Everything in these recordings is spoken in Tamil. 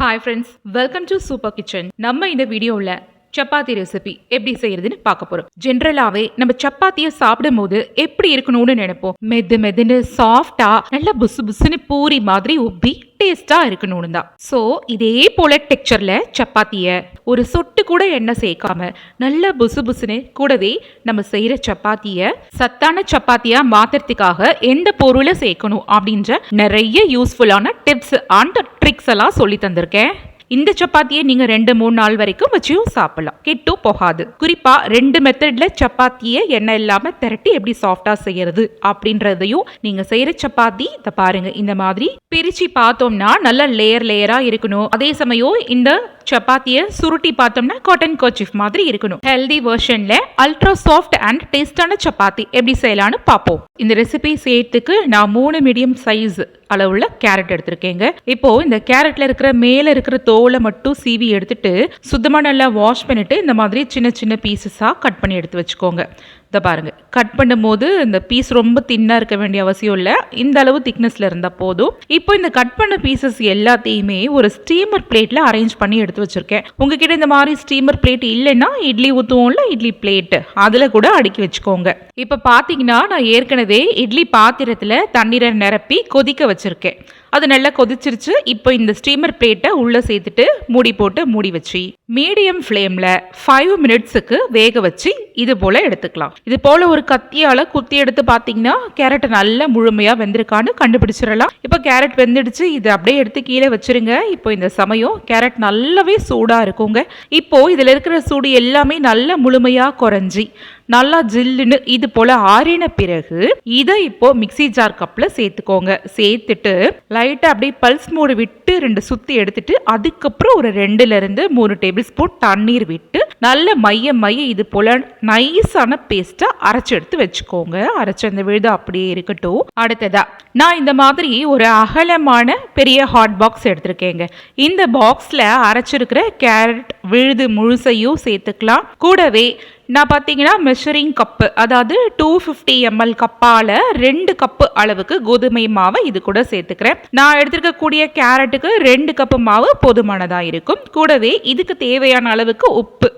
Hi friends, welcome to super kitchen. நம்ம இந்த வீடியோவில் சப்பாத்தி ரெசிபி எப்படி செய்யறதுன்னு பார்க்க போறோம். ஜென்ரலாவே நம்ம சப்பாத்தியை சாப்பிடும் போது எப்படி இருக்கணும்னு நினைப்போம். மெதுன்னு சாஃப்டா நல்ல புசு புசுன்னு பூரி மாதிரி உப்பி டேஸ்டா இருக்கணும்னு தான். ஸோ இதே போல டெக்ஸ்சர்ல சப்பாத்திய ஒரு சொட்டு கூட எண்ணெய் சேர்க்காம நல்ல புசு புசுன்னு கூடவே நம்ம செய்யற சப்பாத்திய சத்தான சப்பாத்தியா மாத்துறதுக்காக எந்த பொருளை சேர்க்கணும் அப்படின்ற நிறைய யூஸ்ஃபுல்லான டிப்ஸ் அண்ட் ட்ரிக்ஸ் எல்லாம் சொல்லி தந்திருக்கேன். இந்த சப்பாத்தியை நீங்க 2-3 நாள் வரைக்கும் வச்சும் சாப்பிடலாம், கெட்டும் போகாது. குறிப்பா 2 மெத்தட்ல சப்பாத்தியை எண்ணெய் இல்லாம திரட்டி எப்படி சாஃப்டா செய்யறது அப்படின்றதையும் நீங்க செய்யற சப்பாத்தி இத பாருங்க. இந்த மாதிரி பிரிச்சு பார்த்தோம்னா நல்ல லேயரா இருக்கணும். அதே சமயம் இந்த சப்பாத்தியை சுருட்டி பார்த்தோம்னா காட்டன் கர்ச்சீஃப் மாதிரி இருக்கணும். ஹெல்தி வெர்ஷன்ல அல்ட்ரா சாஃப்ட் அண்ட் டேஸ்டான சப்பாத்தி எப்படி செய்யலாம்னு பார்ப்போம். இந்த ரெசிபி செய்யறதுக்கு நான் 3 மீடியம் சைஸ் அளவுள்ள கேரட் எடுத்திருக்கேங்க. இப்போ இந்த கேரட்ல இருக்கிற மேல இருக்கிற தோலை மட்டும் சீவி எடுத்துட்டு சுத்தமா நல்லா வாஷ் பண்ணிட்டு இந்த மாதிரி சின்ன சின்ன பீசஸா கட் பண்ணி எடுத்து வச்சுக்கோங்க. இதை பாருங்க, கட் பண்ணும் போது இந்த பீஸ் ரொம்ப தின்னா இருக்க வேண்டிய அவசியம் இல்லை, இந்த அளவு திக்னஸ்ல இருந்தா போதும். இப்போ இந்த கட் பண்ண பீசஸ் எல்லாத்தையுமே ஒரு ஸ்டீமர் பிளேட்ல அரேஞ்ச் பண்ணி எடுத்து வச்சிருக்கேன். உங்ககிட்ட இந்த மாதிரி ஸ்டீமர் பிளேட் இல்லைன்னா இட்லி ஊற்றுவோம்ல, இட்லி பிளேட், அதுல கூட அடுக்கி வச்சுக்கோங்க. இப்ப பாத்தீங்கன்னா நான் ஏற்கனவே இட்லி பாத்திரத்துல தண்ணீரை நிரப்பி கொதிக்க வச்சிருக்கேன். அது நல்லா கொதிச்சிருச்சு. இப்போ இந்த ஸ்டீமர் பிளேட்டை உள்ள சேர்த்துட்டு மூடி போட்டு மூடி வச்சு மீடியம் ஃப்ளேம்ல 5 மினிட்ஸுக்கு வேக வச்சு இது போல எடுத்துக்கலாம். இது போல ஒரு கத்தியால குத்தி எடுத்து பாத்தீங்கன்னா கேரட் நல்லா முழுமையா வெந்திருக்கான்னு கண்டுபிடிச்சிடலாம். இப்போ கேரட் வெந்துடுச்சு, இது அப்படியே எடுத்து கீழே வச்சிருங்க. இப்போ இந்த சமயம் கேரட் நல்லாவே சூடா இருக்குங்க. இப்போ இதுல இருக்கிற சூடு எல்லாமே நல்லா முழுமையா குறைஞ்சி நல்லா ஜில்லுன்னு இது போல ஆறின பிறகு இதை இப்போ மிக்சி ஜார் கப்ல சேர்த்துக்கோங்க. சேர்த்துட்டு லைட்டா அப்படியே பல்ஸ் மோடு விட்டு 2 சுத்தி எடுத்துட்டு அதுக்கப்புறம் ஒரு 2-3 டேபிள் ஸ்பூன் தண்ணீர் விட்டு நல்ல மைய இது போல நைஸான பேஸ்டா அரைச்சு எடுத்து வச்சுக்கோங்க. அரைச்ச அந்த விழுது அப்படியே இருக்கட்டும். அடுத்ததா நான் இந்த மாதிரி ஒரு அகலமான பெரிய ஹாட் பாக்ஸ் எடுத்திருக்கேங்க. இந்த பாக்ஸ்ல அரைச்சிருக்கிற கேரட் விழுது முழுசையும் சேர்த்துக்கலாம். கூடவே நான் பார்த்தீங்கன்னா மெஷரிங் கப்பு, அதாவது 250 ml கப்பால 2 கப்பு அளவுக்கு கோதுமை மாவை இது கூட சேர்த்துக்கிறேன். நான் எடுத்துருக்கக்கூடிய கேரட்டுக்கு 2 கப்பு மாவு போதுமானதா இருக்கும். கூடவே இதுக்கு தேவையான அளவுக்கு உப்பு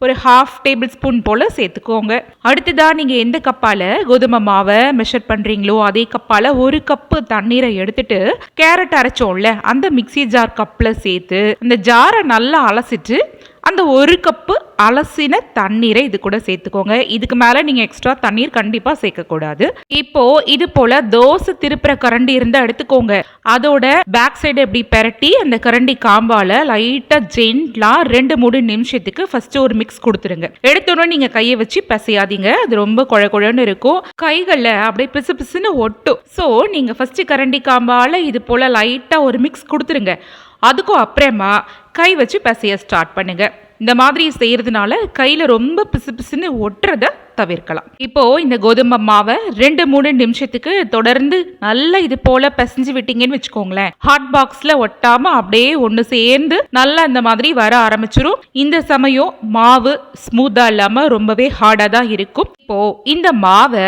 ஒரு 1/2 டேபிள் ஸ்பூன் போல சேர்த்துக்கோங்க. அடுத்ததான் நீங்க எந்த கப்பால கோதுமை மாவை மெஷர் பண்றீங்களோ அதே கப்பால 1 கப்பு தண்ணீரை எடுத்துட்டு கேரட் அரைச்சோம்ல அந்த மிக்சி ஜார் கப்ல சேர்த்து அந்த ஜாரை நல்லா அலசிட்டு அந்த 1 கப்பு அலசின தண்ணீரை இது கூட சேர்த்துக்கோங்க. இதுக்கு மேல நீங்க எக்ஸ்ட்ரா தண்ணீர் கண்டிப்பா சேர்க்கக்கூடாது. இப்போ இது போல தோசை திருப்புற கரண்டி இருந்தா எடுத்துக்கோங்க. அதோட பேக் சைடு எப்படி பெரட்டி அந்த கரண்டி காம்பால லைட்டா ஜென்ட்லா 2-3 நிமிஷத்துக்கு ஃபர்ஸ்ட் ஒரு மிக்ஸ் கொடுத்துருங்க. எடுத்தோன்னே நீங்க கையை வச்சு பிசையாதீங்க, அது ரொம்ப குழன்னு இருக்கும், கைகள்ல அப்படியே பிசு பிசுன்னு ஒட்டும். ஸோ நீங்க ஃபர்ஸ்ட் கரண்டி காம்பால இது போல லைட்டா ஒரு மிக்ஸ் கொடுத்துருங்க. அதுக்கும் அப்புறமா கை வச்சு பிசைய ஸ்டார்ட் பண்ணுங்க. இந்த மாதிரி செய்யறதுனால கையில ரொம்ப பிசு பிசுன்னு ஒட்டுறத தவிர்க்கலாம். இப்போ இந்த கோதுமை மாவை 2-3 நிமிஷத்துக்கு தொடர்ந்து நல்லா இது போல பிசைஞ்சு விட்டீங்கன்னு வச்சுக்கோங்களேன், ஹாட் பாக்ஸ்ல ஒட்டாம அப்படியே ஒன்று சேர்ந்து நல்லா இந்த மாதிரி வர ஆரம்பிச்சிரும். இந்த சமயம் மாவு ஸ்மூத்தா இல்லாம ரொம்பவே ஹார்டா தான் இருக்கும். இப்போ இந்த மாவை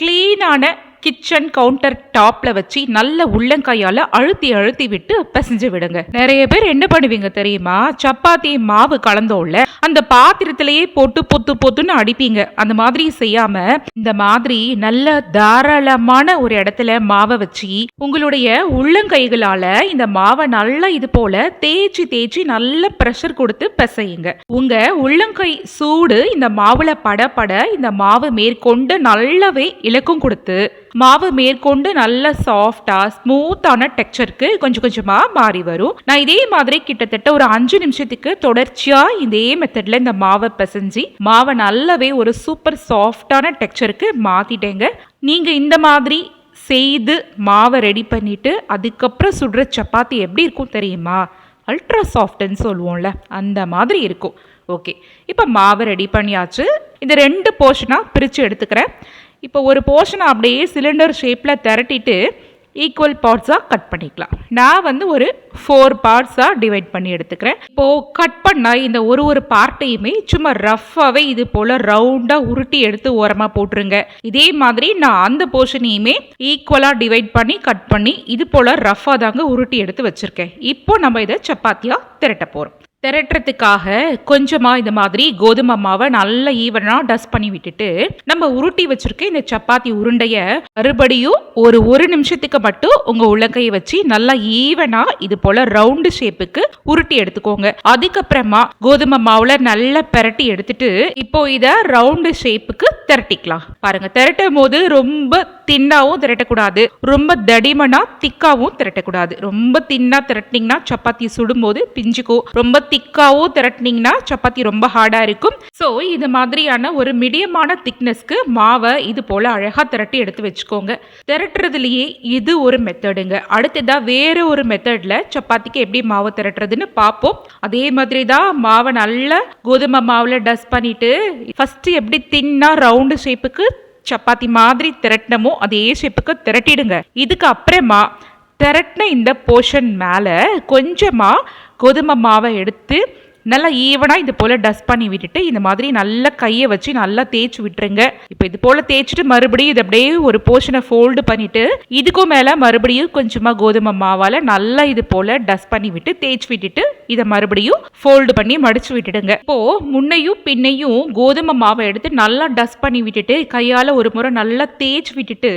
கிளீனான கிச்சன் கவுண்டர் டாப்ல வச்சு நல்ல உள்ளங்கையால அழுத்தி விட்டு பிசைஞ்சு விடுங்க. நிறைய பேர் என்ன பண்ணுவீங்க தெரியுமா, சப்பாத்தி மாவு கலந்தோம்ல அந்த பாத்திரத்திலேயே போட்டு பொத்துன்னு அடிப்பீங்க. அந்த மாதிரி செய்யாம இந்த மாதிரி நல்ல தாராளமான ஒரு இடத்துல மாவை வச்சு உங்களுடைய உள்ளங்கைகளால இந்த மாவை நல்லா இது போல தேய்ச்சி நல்ல பிரஷர் கொடுத்து பிசையுங்க. உங்க உள்ளங்கை சூடு இந்த மாவுல பட இந்த மாவு மேற்கொண்டு நல்லாவே இலக்கம் கொடுத்து மாவு மேற்கொண்டு நல்ல சாஃப்டா ஸ்மூத்தான டெக்ஸ்சருக்கு கொஞ்சமா மாறி வரும். நான் இதே மாதிரி கிட்டத்தட்ட ஒரு 5 நிமிஷத்துக்கு தொடர்ச்சியா இதே மெத்தட்ல இந்த மாவை பிசைஞ்சு மாவை நல்லாவே ஒரு சூப்பர் சாஃப்டான டெக்ஸ்சருக்கு மாத்திட்டேங்க. நீங்க இந்த மாதிரி செய்து மாவை ரெடி பண்ணிட்டு அதுக்கப்புறம் சுடுற சப்பாத்தி எப்படி இருக்கும் தெரியுமா, அல்ட்ரா சாஃப்ட்னு சொல்லுவோம்ல அந்த மாதிரி இருக்கும். ஓகே, இப்போ மாவை ரெடி பண்ணியாச்சு. இந்த 2 போர்ஷனாக பிரித்து எடுத்துக்கிறேன். இப்போ ஒரு போர்ஷனை அப்படியே சிலிண்டர் ஷேப்பில் திரட்டிட்டு ஈக்குவல் பார்ட்ஸாக கட் பண்ணிக்கலாம். நான் வந்து ஒரு 4 பார்ட்ஸாக டிவைட் பண்ணி எடுத்துக்கிறேன். இப்போது கட் பண்ணால் இந்த ஒரு பார்ட்டையுமே சும்மா ரஃப்பாகவே இது போல் ரவுண்டாக உருட்டி எடுத்து ஓரமாக போட்டுருங்க. இதே மாதிரி நான் அந்த போர்ஷனையுமே ஈக்குவலாக டிவைட் பண்ணி கட் பண்ணி இது போல் ரஃப்பாக தாங்க உருட்டி எடுத்து வச்சுருக்கேன். இப்போ நம்ம இதை சப்பாத்தியாக திரட்ட போகிறோம். திரட்டுறதுக்காக கொஞ்சமாக இந்த மாதிரி கோதுமை மாவை நல்லா ஈவனாக டஸ்ட் பண்ணி விட்டுட்டு நம்ம உருட்டி வச்சிருக்க இந்த சப்பாத்தி உருண்டைய மறுபடியும் ஒரு நிமிஷத்துக்கு மட்டும் உங்க உள்ளங்கையை வச்சு நல்லா ஈவனாக இது போல ரவுண்டு ஷேப்புக்கு உருட்டி எடுத்துக்கோங்க. அதுக்கப்புறமா கோதுமை மாவுல நல்லா பெரட்டி எடுத்துட்டு இப்போ இதை ரவுண்டு ஷேப்புக்கு திரட்டிக்கலாம். பாருங்க, திரட்டும் போது ரொம்ப தின்னாவும் திரட்டக்கூடாது, ரொம்ப தடிமனா திக்காவும் திரட்டக்கூடாது. ரொம்ப தின்னா திரட்டினீங்கன்னா சப்பாத்தி சுடும் போது பிஞ்சுக்கும், ரொம்ப திக்காவோ திரட்டினீங்கன்னா சப்பாத்தி ரொம்ப ஹார்டா இருக்கும். ஸோ இது மாதிரியான ஒரு மீடியமான திக்னஸ்க்கு மாவை இது போல அழகா திரட்டி எடுத்து வச்சுக்கோங்க. திரட்டுறதுலயே இது ஒரு மெத்தடுங்க. அடுத்ததா வேற ஒரு மெத்தட்ல சப்பாத்திக்கு எப்படி மாவை திரட்டுறதுன்னு பார்ப்போம். அதே மாதிரி தான் மாவை நல்லா கோதுமை மாவுல டஸ்ட் பண்ணிட்டு ஃபர்ஸ்ட் எப்படி தின்னா ரவுண்டு ஷேப்புக்கு சப்பாத்தி மாதிரி திரட்டணுமோ அதே ஷேப்புக்கு திரட்டிடுங்க. இதுக்கு அப்புறமா திரட்டின இந்த போர்ஷன் மேலே கொஞ்சமாக கோதுமை மாவை எடுத்து நல்லா ஈவனாக இது போல் டஸ்ட் பண்ணி விட்டுட்டு இந்த மாதிரி நல்லா கையை வச்சு நல்லா தேய்ச்சி விட்டுருங்க. இப்போ இது போல் தேய்ச்சிட்டு மறுபடியும் இது அப்படியே ஒரு போர்ஷனை ஃபோல்டு பண்ணிவிட்டு இதுக்கும் மேலே மறுபடியும் கொஞ்சமாக கோதுமை மாவால் நல்லா இது போல் டஸ்ட் பண்ணி விட்டு தேய்ச்சி விட்டுட்டு இதை மறுபடியும் ஃபோல்டு பண்ணி மடித்து விட்டுடுங்க. இப்போது முன்னையும் பின்னையும் கோதுமை மாவை எடுத்து நல்லா டஸ்ட் பண்ணி விட்டுட்டு கையால் ஒரு முறை நல்லா தேய்ச்சி விட்டுட்டு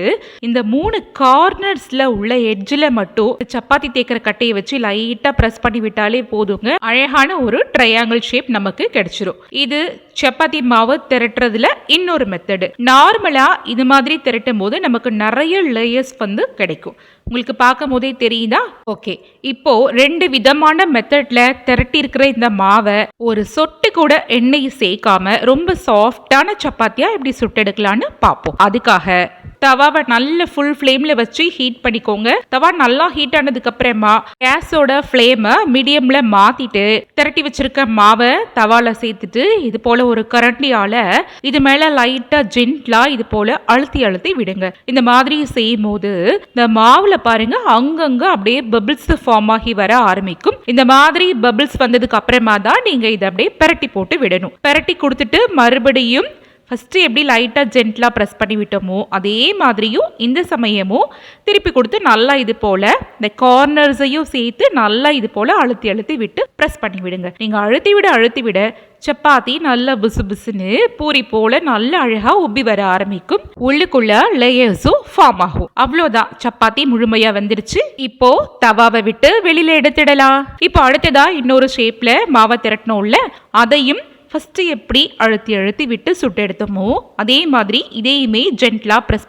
இந்த 3 கார்னர்ஸில் உள்ள எட்ஜில் மட்டும் சப்பாத்தி தேய்க்கிற கட்டையை வச்சு லைட்டாக ப்ரெஸ் பண்ணி விட்டாலே போதுங்க. அழகான ஒரு ட்ரையாங்கிள் ஷேப் நமக்கு கிடைச்சிரும். இது சப்பாத்தி மாவு திரட்டுறதுல இன்னொரு மெத்தடு. நார்மலா இது மாதிரி திரட்டும் போது நமக்கு நிறைய லேயர்ஸ் வந்து கிடைக்கும். உங்களுக்கு பார்க்கும் போதே தெரியுதா? ஓகே, இப்போ 2 விதமான மெத்தட்ல திரட்டி இருக்கிற இந்த மாவை ஒரு சொட்டு கூட எண்ணெய் சேர்க்காம ரொம்ப சாஃப்டான சப்பாத்தியா எப்படி சுட்டெடுக்கலான்னு பார்ப்போம். அதுக்காக தவாவை நல்ல ஃபுல் ஃப்ளேமில் வச்சு ஹீட் பண்ணிக்கோங்க. தவா நல்லா ஹீட் ஆனதுக்கு அப்புறமா கேஸோட ஃப்ளேமை மீடியமில் மாற்றிட்டு திரட்டி வச்சிருக்க மாவை தவாவில் சேர்த்துட்டு இது போல் ஒரு கரண்டியால் இது மேலே லைட்டாக ஜென்ட்லாக இது போல் அழுத்தி விடுங்க. இந்த மாதிரி செய்யும் போது இந்த மாவில் பாருங்க அங்கங்கே அப்படியே பபிள்ஸ் ஃபார்ம் ஆகி வர ஆரம்பிக்கும். இந்த மாதிரி பபிள்ஸ் வந்ததுக்கு அப்புறமா தான் நீங்கள் இதை அப்படியே பெரட்டி போட்டு விடணும். பெரட்டி கொடுத்துட்டு மறுபடியும் ஃபஸ்ட்டு எப்படி லைட்டாக ஜென்ட்லாக ப்ரெஸ் பண்ணி விட்டோமோ அதே மாதிரியும் இந்த சமயமும் திருப்பி கொடுத்து நல்லா இது போல் இந்த கார்னர்ஸையும் சேர்த்து நல்லா இது போல் அழுத்தி விட்டு ப்ரெஸ் பண்ணி விடுங்க. நீங்கள் அழுத்தி விட சப்பாத்தி நல்லா புசு புசுன்னு பூரி போல நல்ல அழகா உப்பி வர ஆரம்பிக்கும். உள்ளுக்குள்ள லேயர்ஸும் ஃபார்ம் ஆகும். அவ்வளோதான், சப்பாத்தி முழுமையா வந்துருச்சு. இப்போ தவாவை விட்டு வெளியில எடுத்துடலாம். இப்போ அடுத்ததா இன்னொரு ஷேப்ல மாவை திரட்டணும்ல, அதையும் ஃபஸ்ட்டு எப்படி அழுத்தி விட்டு சுட்டு எடுத்தோமோ அதே மாதிரி இதையுமே ஜென்ட்லாக ப்ரெஸ்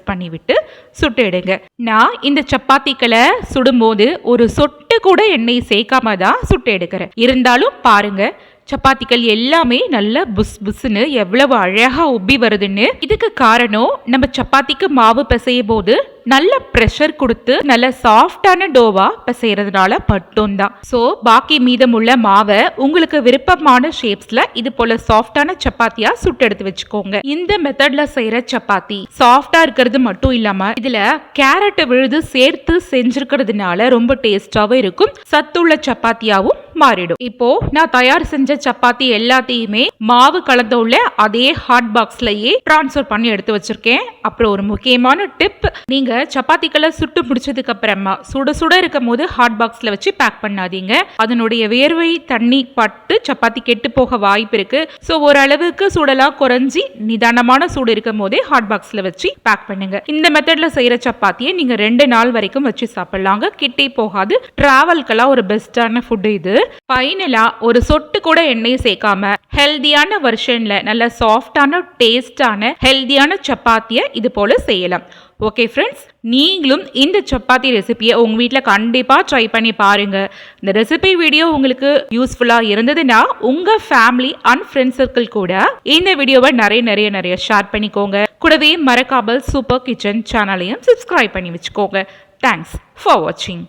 பண்ணி விட்டு சுட்டு எடுங்க. நான் இந்த சப்பாத்திகளை சுடும்போது ஒரு சொட்டு கூட எண்ணெய் சேர்க்காம தான் சுட்டு எடுக்கிறேன். இருந்தாலும் பாருங்க சப்பாத்திகள் எல்லாமே நல்ல புஸ் புஸ்ன்னு எவ்வளவு அழகா உப்பி வருதுன்னு. இதுக்கு காரணம் நம்ம சப்பாத்திக்கு மாவு பிசையும் போது நல்ல ப்ரெஷர் கொடுத்து நல்ல சாஃப்டான டோவா பிசைறதுனால மட்டும்தான். ஸோ பாக்கி மீதமுள்ள மாவை உங்களுக்கு விருப்பமான ஷேப்ஸ்ல இது போல சாஃப்டான சப்பாத்தியா சுட்டு எடுத்து வச்சுக்கோங்க. இந்த மெத்தட்ல செய்யற சப்பாத்தி சாஃப்டா இருக்கிறது மட்டும் இல்லாம இதுல கேரட் விழுது சேர்த்து செஞ்சிருக்கிறதுனால ரொம்ப டேஸ்டாவும் இருக்கும், சத்துள்ள சப்பாத்தியாவும் மாறிடும். இப்போ நான் தயார் செஞ்ச சப்பாத்தி எல்லாத்தையுமே மாவு கலந்த உள்ள அதே ஹாட் பாக்ஸ்லயே டிரான்ஸ்ஃபர் பண்ணி எடுத்து வச்சிருக்கேன். அப்புறம் ஒரு முக்கியமான டிப், நீங்க சப்பாத்திகளை சுட்டு முடிச்சதுக்கு அப்புறமா சுட இருக்கும் போது ஹாட் பாக்ஸ்ல வச்சு பேக் பண்ணாதீங்க. அதனுடைய வேர்வை தண்ணி பட்டு சப்பாத்தி கெட்டு போக வாய்ப்பு இருக்கு. ஸோ ஓரளவுக்கு சூடெல்லாம் குறைஞ்சி நிதானமான சூடு இருக்கும் போதே ஹாட் பாக்ஸ்ல வச்சு பேக் பண்ணுங்க. இந்த மெத்தட்ல செய்யற சப்பாத்தியை நீங்க 2 நாள் வரைக்கும் வச்சு சாப்பிடலாங்க, கிட்டே போகாது. டிராவல்கெல்லாம் ஒரு பெஸ்டான ஃபுட் இது. ஃபைனலா ஒரு சொட்டு கூட எண்ணெய் சேர்க்காம ஹெல்தியான வெர்ஷன்ல நல்ல சாஃப்டான டேஸ்டான ஹெல்தியான சப்பாத்தியை இது போல செய்யலாம். ஓகே ஃப்ரெண்ட்ஸ், நீங்களும் இந்த சப்பாத்தி ரெசிபியை உங்கள் வீட்டில் கண்டிப்பாக ட்ரை பண்ணி பாருங்கள். இந்த ரெசிபி வீடியோ உங்களுக்கு யூஸ்ஃபுல்லாக இருந்ததுன்னா உங்கள் ஃபேமிலி அண்ட் ஃப்ரெண்ட்ஸ் சர்க்கிள் கூட இந்த வீடியோவை நிறைய ஷேர் பண்ணிக்கோங்க. கூடவே மறக்காமல் சூப்பர் கிச்சன் சேனலையும் சப்ஸ்கிரைப் பண்ணி வச்சுக்கோங்க. தேங்க்ஸ் ஃபார் வாட்சிங்.